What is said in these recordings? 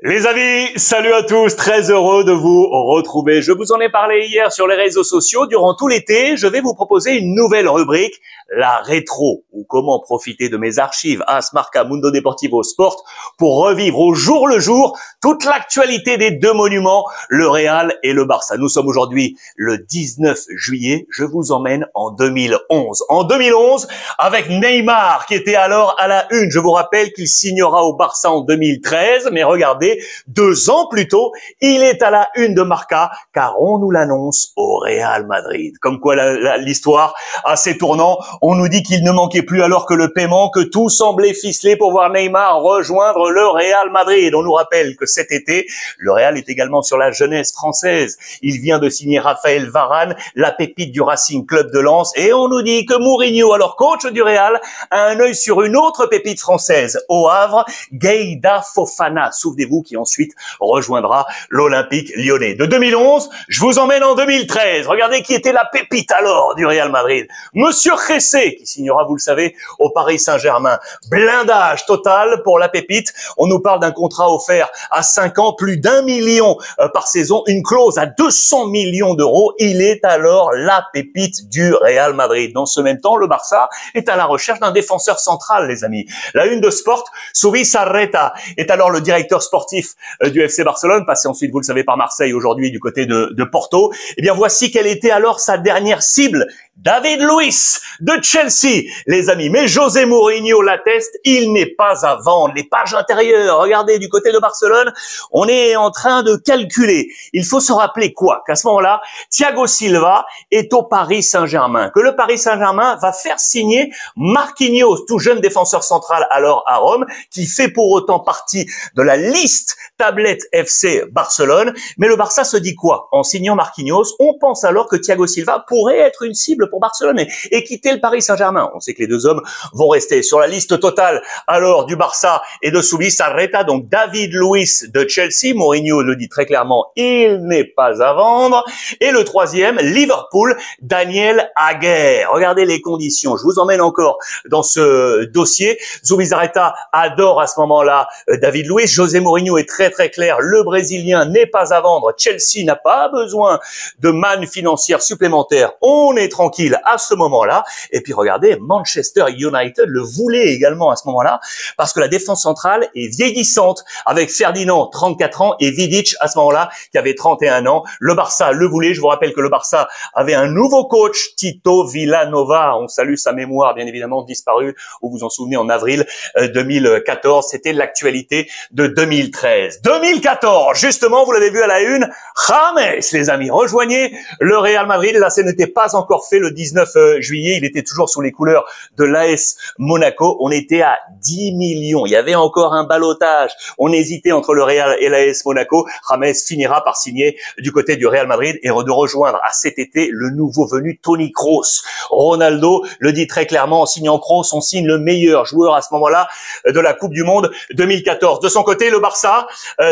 Les amis, salut à tous, très heureux de vous retrouver. Je vous en ai parlé hier sur les réseaux sociaux. Durant tout l'été, je vais vous proposer une nouvelle rubrique, la rétro, ou comment profiter de mes archives As Marca Mundo Deportivo Sport pour revivre au jour le jour toute l'actualité des deux monuments, le Real et le Barça. Nous sommes aujourd'hui le 19 juillet. Je vous emmène en 2011. En 2011, avec Neymar qui était alors à la une. Je vous rappelle qu'il signera au Barça en 2013, mais regardez, 2 ans plus tôt, il est à la une de Marca, car on nous l'annonce au Real Madrid. Comme quoi l'histoire a ses tournants. On nous dit qu'il ne manquait plus alors que le paiement, que tout semblait ficelé pour voir Neymar rejoindre le Real Madrid. On nous rappelle que cet été, le Real est également sur la jeunesse française. Il vient de signer Raphaël Varane, la pépite du Racing Club de Lens, et on nous dit que Mourinho, alors coach du Real, a un œil sur une autre pépite française au Havre, Gueïda Fofana. Souvenez-vous, qui ensuite rejoindra l'Olympique Lyonnais. De 2011, je vous emmène en 2013. Regardez qui était la pépite alors du Real Madrid. Monsieur Jessé, qui signera, vous le savez, au Paris Saint-Germain. Blindage total pour la pépite. On nous parle d'un contrat offert à 5 ans, plus d'1 million par saison, une clause à 200 millions d'euros. Il est alors la pépite du Real Madrid. Dans ce même temps, le Barça est à la recherche d'un défenseur central, les amis. La une de Sport, Zubizarreta est alors le directeur sportif du FC Barcelone, passé ensuite, vous le savez, par Marseille, aujourd'hui du côté de Porto. Eh bien, voici quelle était alors sa dernière cible. David Luiz de Chelsea, les amis. Mais José Mourinho l'atteste, il n'est pas à vendre. Les pages intérieures, regardez, du côté de Barcelone, on est en train de calculer. Il faut se rappeler quoi? Qu'à ce moment-là, Thiago Silva est au Paris Saint-Germain. Que le Paris Saint-Germain va faire signer Marquinhos, tout jeune défenseur central alors à Rome, qui fait pour autant partie de la liste tablette FC Barcelone. Mais le Barça se dit quoi? En signant Marquinhos, on pense alors que Thiago Silva pourrait être une cible pour Barcelone et quitter le Paris Saint-Germain. On sait que les deux hommes vont rester sur la liste totale alors du Barça et de Zubizarreta, donc David Luiz de Chelsea. Mourinho le dit très clairement, il n'est pas à vendre. Et le troisième, Liverpool, Daniel Agüero. Regardez les conditions. Je vous emmène encore dans ce dossier. Zubizarreta adore à ce moment-là David Luiz. José Mourinho est très clair. Le Brésilien n'est pas à vendre. Chelsea n'a pas besoin de manne financière supplémentaire. On est tranquille à ce moment-là. Et puis regardez, Manchester United le voulait également à ce moment-là parce que la défense centrale est vieillissante avec Ferdinand, 34 ans, et Vidic à ce moment-là qui avait 31 ans. Le Barça le voulait. Je vous rappelle que le Barça avait un nouveau coach, Tito Vilanova. On salue sa mémoire, bien évidemment, disparue, vous vous en souvenez, en avril 2014. C'était l'actualité de 2013. 2014, justement, vous l'avez vu à la une, James, les amis, rejoignez le Real Madrid. Là, ce n'était pas encore fait le 19 juillet. Il était toujours sous les couleurs de l'AS Monaco. On était à 10 millions. Il y avait encore un ballottage. On hésitait entre le Real et l'AS Monaco. James finira par signer du côté du Real Madrid et de rejoindre à cet été le nouveau venu Toni Kroos. Ronaldo le dit très clairement, en signant Kroos, on signe le meilleur joueur à ce moment-là de la Coupe du Monde 2014. De son côté, le Barça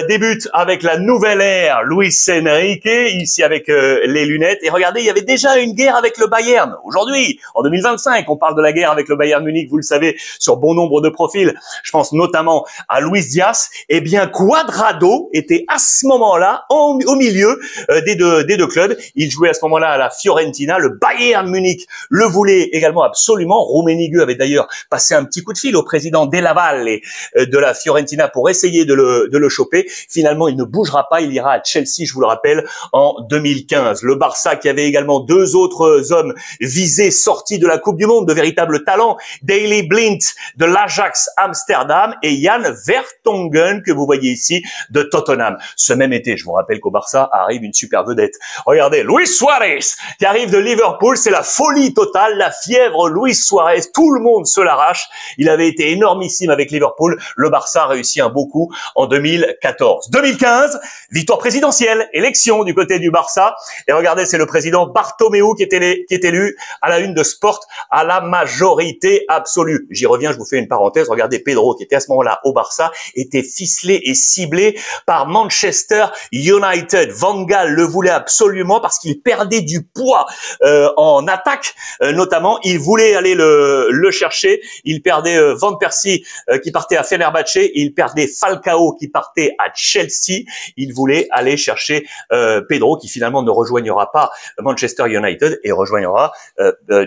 débute avec la nouvelle ère Luis Enrique, ici avec les lunettes. Et regardez, il y avait déjà une guerre avec le Bayern. Aujourd'hui, en 2025, on parle de la guerre avec le Bayern Munich, vous le savez, sur bon nombre de profils. Je pense notamment à Luis Diaz. Eh bien, Cuadrado était à ce moment-là au milieu des deux clubs. Il jouait à ce moment-là à la Fiorentina. Le Bayern Munich le voulait également absolument. Rummenigge avait d'ailleurs passé un petit coup de fil au président Della Valle de la Fiorentina pour essayer de le choper. Finalement, il ne bougera pas. Il ira à Chelsea, je vous le rappelle, en 2015. Le Barça qui avait également 2 autres hommes visés, sortis de la Coupe du Monde, de véritables talents, Daley Blind de l'Ajax Amsterdam et Jan Vertonghen que vous voyez ici de Tottenham. Ce même été, je vous rappelle qu'au Barça arrive une super vedette. Regardez, Luis Suarez qui arrive de Liverpool, c'est la folie totale, la fièvre Luis Suarez, tout le monde se l'arrache. Il avait été énormissime avec Liverpool. Le Barça a réussi un beau coup en 2014. 2015, victoire présidentielle, élection du côté du Barça. Et regardez, c'est le président Bartomeu qui est élu à la une de Sport à la majorité absolue. J'y reviens, je vous fais une parenthèse. Regardez, Pedro, qui était à ce moment-là au Barça, était ficelé et ciblé par Manchester United. Van Gaal le voulait absolument parce qu'il perdait du poids en attaque, notamment. Il voulait aller le chercher. Il perdait Van Persie qui partait à Fenerbahçe. Il perdait Falcao Pedro qui partait à Chelsea. Il voulait aller chercher Pedro qui finalement ne rejoignera pas Manchester United et rejoignera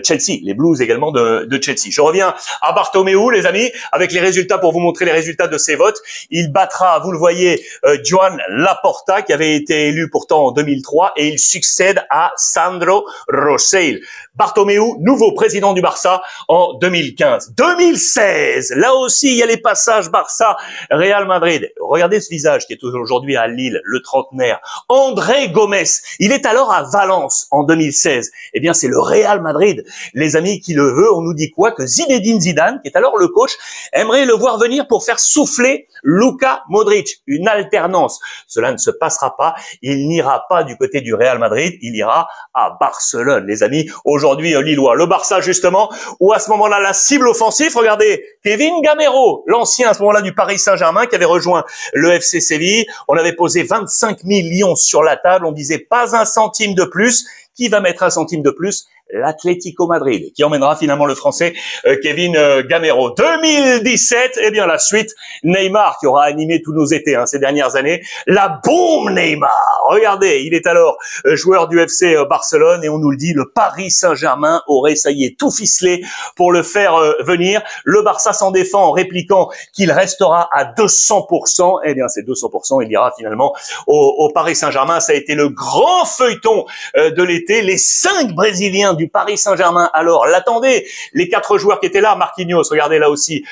Chelsea, les Blues également de Chelsea. Je reviens à Bartomeu, les amis, avec les résultats pour vous montrer les résultats de ces votes. Il battra, vous le voyez, Joan Laporta qui avait été élu pourtant en 2003 et il succède à Sandro Rosell. Bartomeu, nouveau président du Barça en 2015. 2016, là aussi il y a les passages Barça-Real Madrid. Regardez ce visage qui est aujourd'hui à Lille, le trentenaire. André Gomes, il est alors à Valence en 2016. Eh bien c'est le Real Madrid, les amis, qui le veut. On nous dit quoi? Que Zinedine Zidane, qui est alors le coach, aimerait le voir venir pour faire souffler Luka Modric. Une alternance. Cela ne se passera pas. Il n'ira pas du côté du Real Madrid, il ira à Barcelone, les amis. Aujourd'hui, Lillois, le Barça justement, où à ce moment-là, la cible offensive, regardez, Kevin Gamero, l'ancien à ce moment-là du Paris Saint-Germain qui avait rejoint le FC Séville. On avait posé 25 millions sur la table, on disait pas un centime de plus. Qui va mettre un centime de plus? L'Atlético Madrid, qui emmènera finalement le Français Kevin Gamero. 2017, eh bien la suite, Neymar, qui aura animé tous nos étés ces dernières années. La bombe Neymar, regardez, il est alors joueur du FC Barcelone et on nous le dit, le Paris Saint-Germain aurait, ça y est, tout ficelé pour le faire venir. Le Barça s'en défend en répliquant qu'il restera à 200%. Eh bien, c'est 200%, il ira finalement au Paris Saint-Germain. Ça a été le grand feuilleton de l'été. Les 5 Brésiliens du Paris Saint-Germain alors l'attendaient. Les 4 joueurs qui étaient là, Marquinhos, regardez là aussi,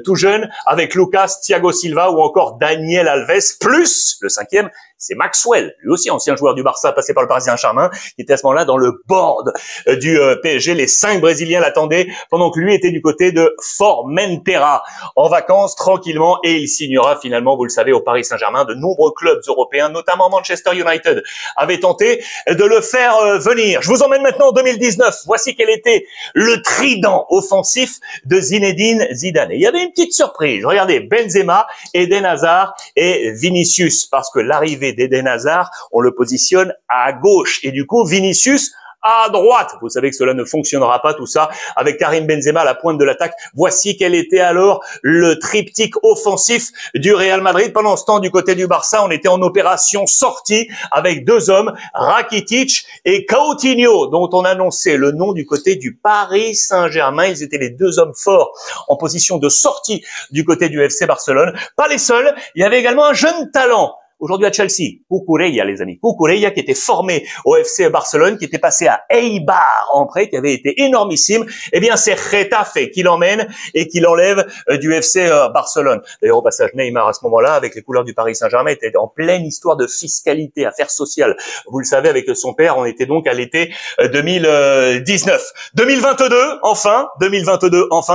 tout jeune, avec Lucas, Thiago Silva ou encore Daniel Alves, plus le 5e, c'est Maxwell, lui aussi ancien joueur du Barça, passé par le Paris Saint-Germain, qui était à ce moment-là dans le board du PSG. Les 5 Brésiliens l'attendaient pendant que lui était du côté de Formentera, en vacances tranquillement, et il signera finalement, vous le savez, au Paris Saint-Germain. De nombreux clubs européens, notamment Manchester United, avaient tenté de le faire venir. Je vous emmène maintenant en 2019. Voici quel était le trident offensif de Zinedine Zidane. Et il y avait une petite surprise. Regardez, Benzema, Eden Hazard et Vinicius, parce que l'arrivée d'Eden Hazard, on le positionne à gauche. Et du coup, Vinicius à droite. Vous savez que cela ne fonctionnera pas tout ça avec Karim Benzema à la pointe de l'attaque. Voici quel était alors le triptyque offensif du Real Madrid. Pendant ce temps, du côté du Barça, on était en opération sortie avec 2 hommes, Rakitic et Coutinho, dont on annonçait le nom du côté du Paris Saint-Germain. Ils étaient les 2 hommes forts en position de sortie du côté du FC Barcelone. Pas les seuls, il y avait également un jeune talent. Aujourd'hui à Chelsea, Cucurella, les amis. Cucurella qui était formé au FC Barcelone, qui était passé à Eibar en prêt, qui avait été énormissime. Eh bien, c'est Getafe qui l'emmène et qui l'enlève du FC Barcelone. D'ailleurs, au passage, Neymar, à ce moment-là, avec les couleurs du Paris Saint-Germain, était en pleine histoire de fiscalité, affaires sociales. Vous le savez, avec son père, on était donc à l'été 2019. 2022, enfin,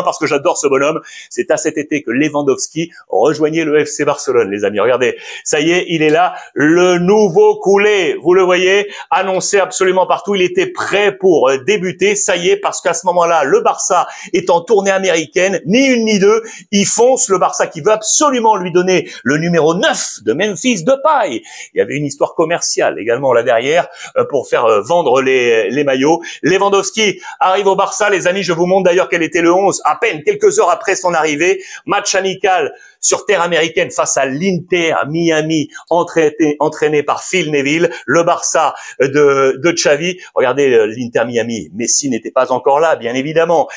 parce que j'adore ce bonhomme. C'est à cet été que Lewandowski rejoignait le FC Barcelone, les amis. Regardez, ça y est, il est là, le nouveau coulé, vous le voyez, annoncé absolument partout, il était prêt pour débuter, ça y est, parce qu'à ce moment-là, le Barça est en tournée américaine, ni une ni deux, il fonce, le Barça qui veut absolument lui donner le numéro 9 de Memphis Depay. Il y avait une histoire commerciale également là derrière pour faire vendre les maillots. Lewandowski arrive au Barça, les amis, je vous montre d'ailleurs quel était le 11, à peine quelques heures après son arrivée, match amical sur terre américaine face à l'Inter Miami, entraîné par Phil Neville, le Barça de Xavi. Regardez l'Inter Miami, Messi n'était pas encore là, bien évidemment.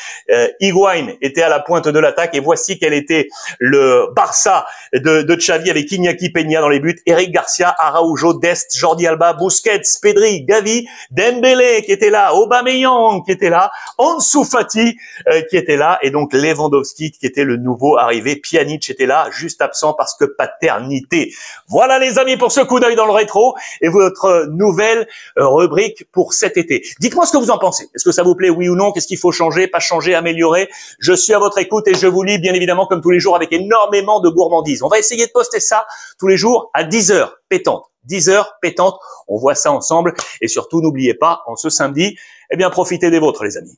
Higuaín était à la pointe de l'attaque et voici quel était le Barça de Xavi avec Iñaki Peña dans les buts, Eric Garcia, Araujo, Dest, Jordi Alba, Busquets, Pedri, Gavi, Dembélé qui était là, Aubameyang qui était là, Ansu Fati qui était là et donc Lewandowski qui était le nouveau arrivé, Pjanic était là, juste absent parce que paternité. Voilà les amis pour ce coup d'œil dans le rétro et votre nouvelle rubrique pour cet été. Dites-moi ce que vous en pensez. Est-ce que ça vous plaît, oui ou non? Qu'est-ce qu'il faut changer, pas changer, améliorer? Je suis à votre écoute et je vous lis bien évidemment comme tous les jours avec énormément de gourmandise. On va essayer de poster ça tous les jours à 10h pétante. 10h pétante. On voit ça ensemble et surtout n'oubliez pas, en ce samedi, eh bien profitez des vôtres les amis.